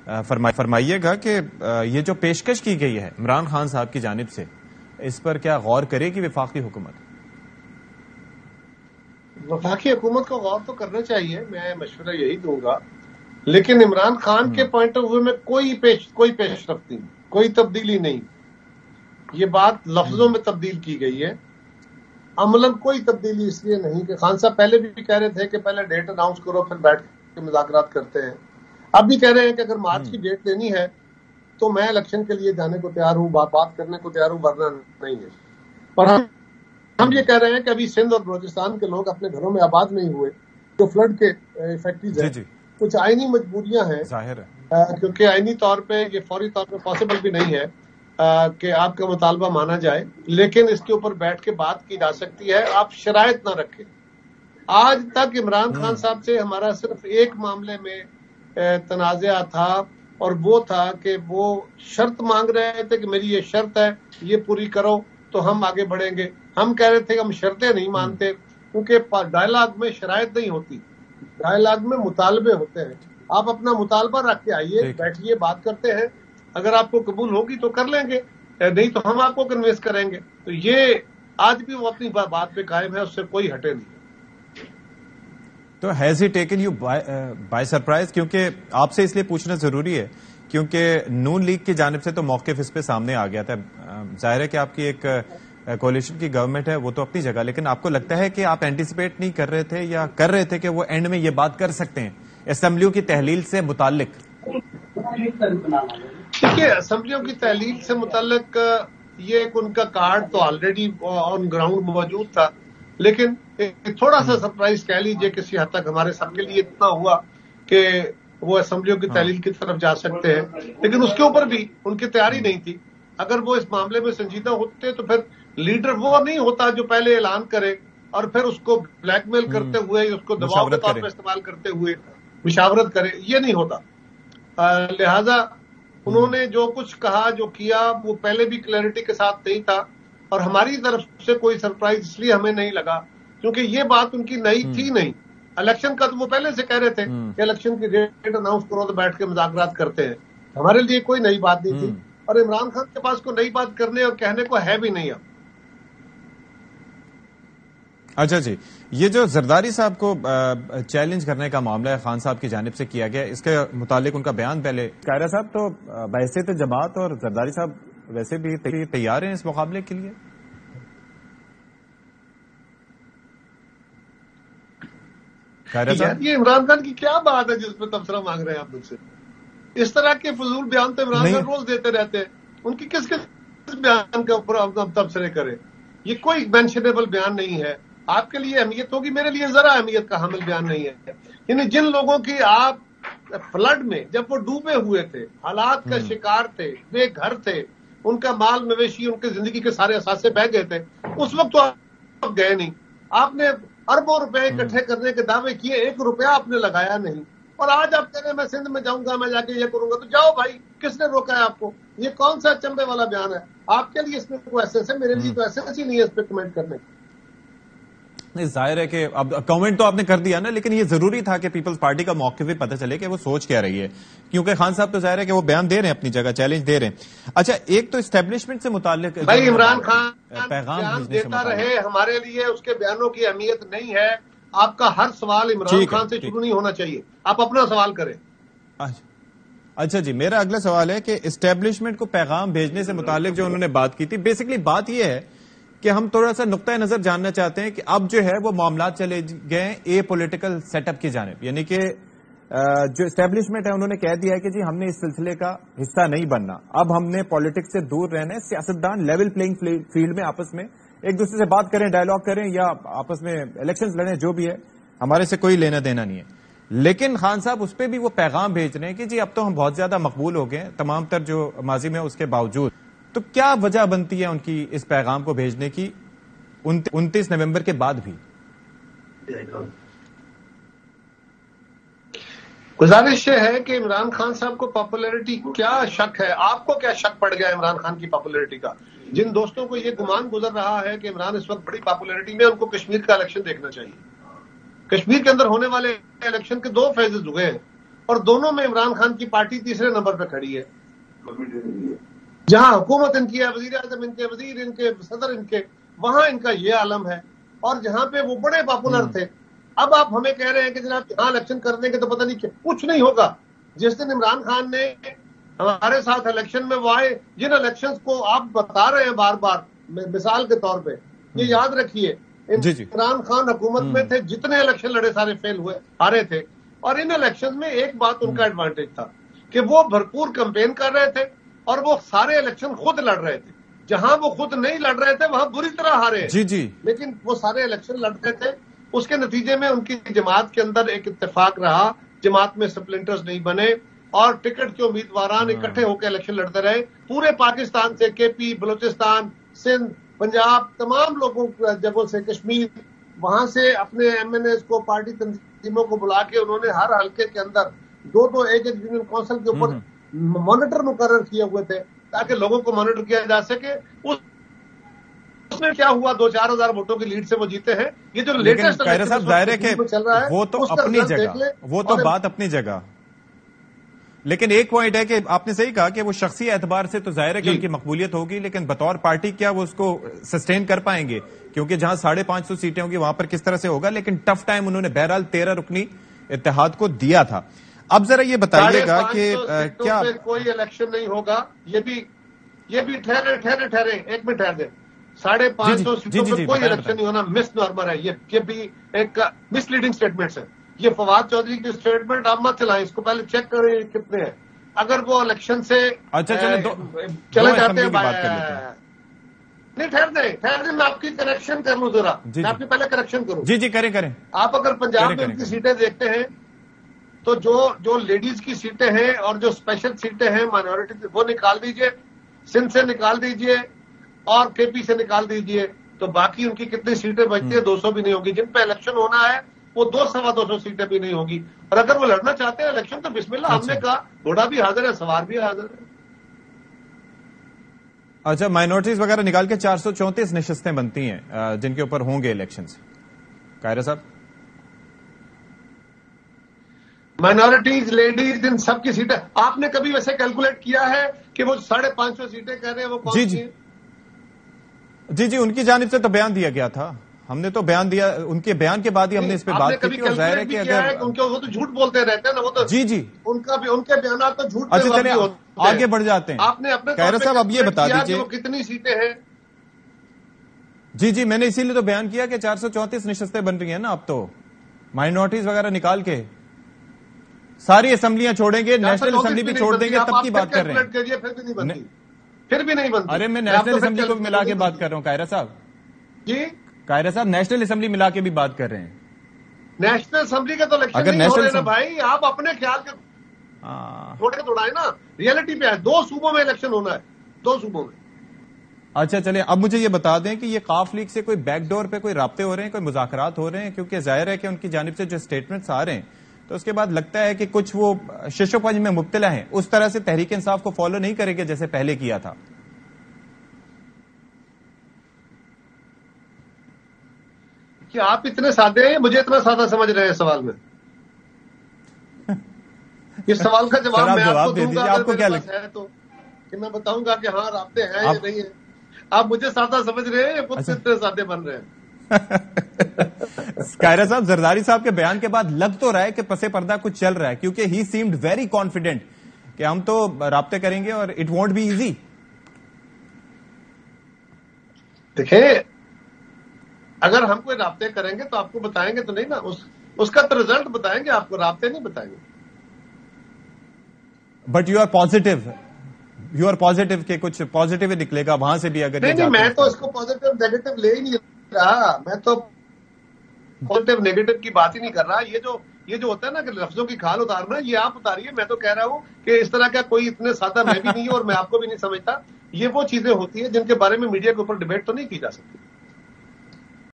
فرمائیے گا کہ یہ جو پیشکش کی گئی ہے عمران خان صاحب کی جانب سے، اس پر کیا غور کرے گی وفاقی حکومت؟ وفاقی حکومت کو غور تو کرنا چاہیے، میں مشورہ یہی دوں گا، لیکن عمران خان کے پوائنٹ آف ویو میں کوئی پیش رفت نہیں، کوئی تبدیلی نہیں. یہ بات لفظوں میں تبدیل کی گئی ہے، عملاً کوئی تبدیلی اس لیے نہیں کہ خان صاحب پہلے بھی کہہ رہے تھے کہ پہلے ڈیٹ اناؤنس کرو پھر بیٹھ کے مذاکرات کرتے ہیں. اب بھی کہہ رہے ہیں کہ اگر مارچ کی ڈیٹ لینی ہے تو میں الیکشن کے لیے جانے کو تیار ہوں، بات کرنے کو تیار ہوں، ورنہ نہیں ہے. اور ہم یہ کہہ رہے ہیں کہ ابھی سندھ اور بلوچستان کے لوگ اپنے گھروں میں آباد نہیں ہوئے، جو فلڈ کے افیکٹز ہیں، کچھ آئینی مجبوریاں ہیں، کیونکہ آئینی طور پہ یہ فوری طور پہ پاسبل بھی نہیں ہے کہ آپ کا مطالبہ مانا جائے، لیکن اس کے اوپر بیٹھ کے بات کی جا سکتی ہے. آپ شرائط نہ رکھیں. آج تک عمران خان صاحب سے ہمارا صرف ایک معاملے میں تنازعہ تھا، اور وہ تھا کہ وہ شرط مانگ رہے تھے کہ میری یہ شرط ہے، یہ پوری کرو تو ہم آگے بڑھیں گے. ہم کہہ رہے تھے کہ ہم شرطیں نہیں مانتے، کیونکہ ڈائلاگ میں شرائط نہیں ہوتی، ڈائلاگ میں مطالبے ہوتے ہیں. آپ اپنا مطالبہ رکھ کے آئیے، بیٹھیے، بات کرتے ہیں، اگر آپ کو قبول ہوگی تو کر لیں گے، نہیں تو ہم آپ کو کنوینس کریں گے. تو یہ آج بھی وہ اپنی بات پہ قائم ہے، اس سے کوئی ہٹے نہیں. تو has he taken you by surprise? کیونکہ آپ سے اس لیے پوچھنا ضروری ہے کیونکہ نون لیگ کی جانب سے تو موقف اس پہ سامنے آ گیا تھا. ظاہر ہے کہ آپ کی ایک کولیشن کی گورنمنٹ ہے، وہ تو اپنی جگہ، لیکن آپ کو لگتا ہے کہ آپ اینٹیسپیٹ نہیں کر رہے تھے یا کر رہے تھے کہ وہ اینڈ میں یہ بات کر سکتے ہیں اسمبلیوں کی تحلیل سے متعلق؟ دیکھیے، اسمبلیوں کی تحلیل سے متعلق یہ ایک ان کا کارڈ تو آلریڈی آن گراؤنڈ موجود تھا، لیکن تھوڑا سا سرپرائز کہہ لیجئے کسی حد تک ہمارے سب کے لیے اتنا ہوا کہ وہ اسمبلیوں کی تحلیل کی طرف جا سکتے ہیں، لیکن اس کے اوپر بھی ان کی تیاری نہیں تھی. اگر وہ اس معاملے میں سنجیدہ ہوتے تو پھر لیڈر وہ نہیں ہوتا جو پہلے اعلان کرے اور پھر اس کو بلیک میل کرتے ہوئے، اس کو دباؤ کے طور پہ استعمال کرتے ہوئے مشاورت کرے. یہ نہیں ہوتا. لہذا انہوں نے جو کچھ کہا، جو کیا، وہ پہلے بھی کلیئرٹی کے ساتھ نہیں تھا، اور ہماری طرف سے کوئی سرپرائز اس لیے ہمیں نہیں لگا کیونکہ یہ بات ان کی نئی تھی نہیں. الیکشن کا تو وہ پہلے سے کہہ رہے تھے کہ الیکشن کی ڈیٹ اناؤنس کرو تو بیٹھ کے مذاکرات کرتے ہیں. ہمارے لیے کوئی نئی بات نہیں تھی، اور عمران خان کے پاس کوئی نئی بات کرنے اور کہنے کو ہے بھی نہیں. اب اچھا جی، یہ جو زرداری صاحب کو چیلنج کرنے کا معاملہ ہے خان صاحب کی جانب سے کیا گیا، اس کے متعلق ان کا بیان پہلے قائرہ صاحب تو بحیثیت جماعت اور زرداری صاحب ویسے بھی تیار ہیں اس مقابلے کے لیے؟ یہ عمران خان کی کیا بات ہے جس پہ تبصرہ مانگ رہے ہیں آپ مجھ سے؟ اس طرح کے فضول بیان تو عمران خان روز دیتے رہتے ہیں، ان کی کس بیان کے اوپر آپ تبصرے کریں؟ یہ کوئی مینشنیبل بیان نہیں ہے. آپ کے لیے اہمیت ہوگی، میرے لیے ذرا اہمیت کا حامل بیان نہیں ہے. یعنی جن لوگوں کی آپ فلڈ میں جب وہ ڈوبے ہوئے تھے، حالات کا شکار تھے، بے گھر تھے، ان کا مال مویشی، ان کی زندگی کے سارے اثاثے بہہ گئے تھے، اس وقت تو آپ گئے نہیں. آپ نے اربوں روپے اکٹھے کرنے کے دعوے کیے، 1 روپیہ آپ نے لگایا نہیں. اور آج آپ کہہ رہے ہیں میں سندھ میں جاؤں گا، میں جا کے یہ کروں گا. تو جاؤ بھائی، کس نے روکا ہے آپ کو؟ یہ کون سا چمبے والا بیان ہے؟ آپ کے لیے اس میں کوئی ایسے ہے، میرے لیے تو ایسے نہیں ہے اس پہ کمنٹ کرنے. نہیں، ظاہر ہے کہ اب کمنٹ تو آپ نے کر دیا نا، لیکن یہ ضروری تھا کہ پیپلز پارٹی کا موقف بھی پتہ چلے کہ وہ سوچ کیا رہی ہے، کیونکہ خان صاحب تو ظاہر ہے کہ وہ بیان دے رہے ہیں اپنی جگہ، چیلنج دے رہے ہیں. اچھا، ایک تو اسٹیبلشمنٹ سے متعلق بھائی عمران خان بیان دیتا رہے، ہمارے لیے اس کے بیانوں کی اہمیت نہیں ہے. آپ کا ہر سوال عمران خان سے شروع نہیں ہونا چاہیے، آپ اپنا سوال کریں. اچھا جی، میرا اگلا سوال ہے کہ اسٹیبلشمنٹ کو پیغام بھیجنے سے متعلق جو انہوں نے بات کی تھی، بیسکلی بات یہ ہے کہ ہم تھوڑا سا نقطہ نظر جاننا چاہتے ہیں کہ اب جو ہے وہ معاملات چلے گئے اے پولیٹیکل سیٹ اپ کی جانب، یعنی کہ جو اسٹیبلشمنٹ ہے انہوں نے کہہ دیا ہے کہ جی ہم نے اس سلسلے کا حصہ نہیں بننا، اب ہم نے پالیٹکس سے دور رہنا ہے. سیاستدان لیول پلینگ فیلڈ میں آپس میں ایک دوسرے سے بات کریں، ڈائلاگ کریں یا آپس میں الیکشنز لڑیں، جو بھی ہے ہمارے سے کوئی لینا دینا نہیں ہے. لیکن خان صاحب اس پہ بھی وہ پیغام بھیج رہے ہیں کہ جی اب تو ہم بہت زیادہ مقبول ہو گئے ہیں تمام تر جو ماضی میں اس کے باوجود. تو کیا وجہ بنتی ہے ان کی اس پیغام کو بھیجنے کی 29 نومبر کے بعد بھی؟ گزارش یہ ہے کہ عمران خان صاحب کو پاپولیرٹی کیا شک ہے؟ آپ کو کیا شک پڑ گیا عمران خان کی پاپولیرٹی کا؟ جن دوستوں کو یہ گمان گزر رہا ہے کہ عمران اس وقت بڑی پاپولیرٹی میں، ان کو کشمیر کا الیکشن دیکھنا چاہیے. کشمیر کے اندر ہونے والے الیکشن کے 2 فیزز ہوئے ہیں. اور دونوں میں عمران خان کی پارٹی تیسرے نمبر پہ کھڑی ہے. جہاں حکومت ان کی ہے، وزیر اعظم ان کے، وزیر ان کے، صدر ان کے، وہاں ان کا یہ عالم ہے. اور جہاں پہ وہ بڑے پاپولر تھے، اب آپ ہمیں کہہ رہے ہیں کہ جناب یہاں الیکشن کر دیں گے تو پتہ نہیں کیا، کچھ نہیں ہوگا. جس دن عمران خان نے ہمارے ساتھ الیکشن میں وہ آئے، جن الیکشنز کو آپ بتا رہے ہیں بار بار مثال کے طور پہ، یہ یاد رکھیے عمران خان حکومت میں تھے، جتنے الیکشن لڑے سارے فیل ہوئے، ہارے تھے. اور ان الیکشن میں ایک بات ان کا ایڈوانٹیج تھا کہ وہ بھرپور کمپین کر رہے تھے اور وہ سارے الیکشن خود لڑ رہے تھے. جہاں وہ خود نہیں لڑ رہے تھے وہاں بری طرح ہارے ہیں. لیکن وہ سارے الیکشن لڑ رہے تھے. اس کے نتیجے میں ان کی جماعت کے اندر ایک اتفاق رہا، جماعت میں سپلنٹرز نہیں بنے اور ٹکٹ کے امیدواران اکٹھے ہو کے الیکشن لڑتے رہے. پورے پاکستان سے، کے پی، بلوچستان، سندھ، پنجاب، تمام لوگوں جگہوں سے، کشمیر، وہاں سے اپنے ایم این ایز کو، پارٹی تنظیموں کو بلا کے انہوں نے ہر حلقے کے اندر دو ایک یونین کونسل کے اوپر مانیٹر مقرر کیے ہوئے تھے تاکہ لوگوں کو مانیٹر کیا جا سکے. اس میں کیا ہوا، 2-4 ہزار ووٹوں کی لیڈ سے وہ جیتے ہیں. یہ جو لیٹسٹ چل رہا ہے وہ تو اپنی جگہ، وہ تو بات اپنی جگہ. لیکن ایک پوائنٹ ہے کہ آپ نے صحیح کہا کہ وہ شخصی اعتبار سے تو ظاہر ہے کہ ان کی مقبولیت ہوگی، لیکن بطور پارٹی کیا وہ اس کو سسٹین کر پائیں گے؟ کیونکہ جہاں 550 سیٹیں ہوں گی وہاں پر کس طرح سے ہوگا. لیکن ٹف ٹائم انہوں نے بہرحال 13 رکنی اتحاد کو دیا تھا. اب ذرا یہ بتائیے گا کہ کیا کوئی الیکشن نہیں ہوگا. یہ بھی ٹھہرے ایک منٹ ٹھہر دیں. 550 سیٹوں پہ کوئی الیکشن نہیں ہونا مس نارمل ہے. یہ بھی ایک مس لیڈنگ اسٹیٹمنٹ ہے. یہ فواد چودھری کی اسٹیٹمنٹ آپ مت چلائیں، اس کو پہلے چیک کریں کتنے ہیں. اگر وہ الیکشن سے چلے جاتے ہیں نہیں، ٹھہر دیں میں آپ کی کریکشن کر لوں ذرا. میں آپ کی پہلے کریکشن کروں. جی کریں. آپ اگر پنجاب میں ان کی سیٹیں دیکھتے ہیں تو جو لیڈیز کی سیٹیں ہیں اور جو اسپیشل سیٹیں ہیں مائنورٹی، وہ نکال دیجئے. سندھ سے نکال دیجئے اور کے پی سے نکال دیجئے تو باقی ان کی کتنی سیٹیں بچتی ہیں؟ 200 بھی نہیں ہوگی. جن پہ الیکشن ہونا ہے وہ 200-250 سیٹیں بھی نہیں ہوگی. اور اگر وہ لڑنا چاہتے ہیں الیکشن تو بسم اللہ. ہم نے کہا گھوڑا بھی حاضر ہے، سوار بھی حاضر ہے. اچھا، مائنورٹیز وغیرہ نکال کے 434 نشستیں بنتی ہیں جن کے اوپر ہوں گے الیکشنز. قاہرہ صاحب، مائنورٹیز، لیڈیز، ان سب کی سیٹیں آپ نے کبھی ویسے کیلکولیٹ کیا ہے کہ وہ 550 سیٹیں کہہ رہے ہیں وہ کون سی ہیں؟ جی ان کی جانب سے تو بیان دیا گیا تھا. ہم نے تو بیان دیا، ان کے بیان کے بعد ہی ہم نے اس پہ بات کی. اور ظاہر ہے کہ اگر وہ تو جھوٹ بولتے رہتے ہیں نا، وہ تو جی ان کے بیانات تو جھوٹ. اچھا چلیں آگے بڑھ جاتے ہیں. آپ نے اپنے قاہرہ صاحب اب یہ بتا دیجیے وہ کتنی سیٹیں ہیں. جی میں نے اسی لیے تو بیان کیا کہ 434 نشستیں بن رہی ہیں نا. اب تو مائنورٹیز وغیرہ نکال کے ساری اسمبلیاں چھوڑیں گے، نیشنل اسمبلی بھی چھوڑ دیں گے، تب کی بات کر رہے ہیں. پھر بھی نہیں بنتی. ارے میں نیشنل اسمبلی کو ملا کے بات کر رہا ہوں قاہرہ صاحب. جی قاہرہ صاحب، نیشنل اسمبلی ملا کے بھی بات کر رہے ہیں. نیشنل اسمبلی کا تو الیکشن نہیں ہو رہے نا بھائی. آپ اپنے خیال کے توڑائے نا، ریئلٹی پہ ہے. 2 صوبوں میں الیکشن ہونا ہے، 2 صوبوں میں. اچھا چلیں، اب مجھے یہ بتا دیں کہ یہ قاف لیگ سے کوئی بیک ڈور پہ کوئی رابطے ہو رہے ہیں، کوئی مذاکرات ہو رہے ہیں؟ کیونکہ ظاہر ہے کہ ان کی جانب سے جو اسٹیٹمنٹس آ رہے ہیں تو اس کے بعد لگتا ہے کہ کچھ وہ شش و پنج میں مبتلا ہیں. اس طرح سے تحریک انصاف کو فالو نہیں کریں گے جیسے پہلے کیا تھا. کہ آپ اتنے سادے ہیں، مجھے اتنا سادہ سمجھ رہے ہیں سوال میں. اس سوال کا جواب میں آپ کو دوں گا. آپ کو کیا لگتا ہے تو کہ میں بتاؤں گا کہ ہاں رابطے ہیں یا نہیں ہیں. آپ مجھے سادہ سمجھ رہے ہیں، خود سے اتنے سادے بن رہے ہیں. قاہرہ صاحب، زرداری صاحب کے بیان کے بعد لگ تو رہا ہے کہ پسے پردہ کچھ چل رہا ہے، کیونکہ ہی سیمڈ ویری کانفیڈنٹ کہ ہم تو رابطے کریں گے اور اٹ وونٹ بی ایزی. دیکھیں، اگر ہم کوئی رابطے کریں گے تو آپ کو بتائیں گے تو نہیں نا. اس کا تو رزلٹ بتائیں گے آپ کو، رابطے نہیں بتائیں گے. بٹ یو آر پازیٹیو کہ کچھ پازیٹیو نکلے گا وہاں سے بھی. اگر نہیں، میں تو اس کو پازیٹیو نیگیٹو لے ہی نہیں رہا. میں تو پازیٹیو نیگیٹو کی بات ہی نہیں کر رہا. یہ جو ہوتا ہے نا کہ لفظوں کی کھال اتارنا، یہ آپ اتاریے. میں تو کہہ رہا ہوں کہ اس طرح کا کوئی اتنے سادہ میں بھی نہیں ہوں اور میں آپ کو بھی نہیں سمجھتا. یہ وہ چیزیں ہوتی ہیں جن کے بارے میں میڈیا کے اوپر ڈیبیٹ تو نہیں کی جا سکتی.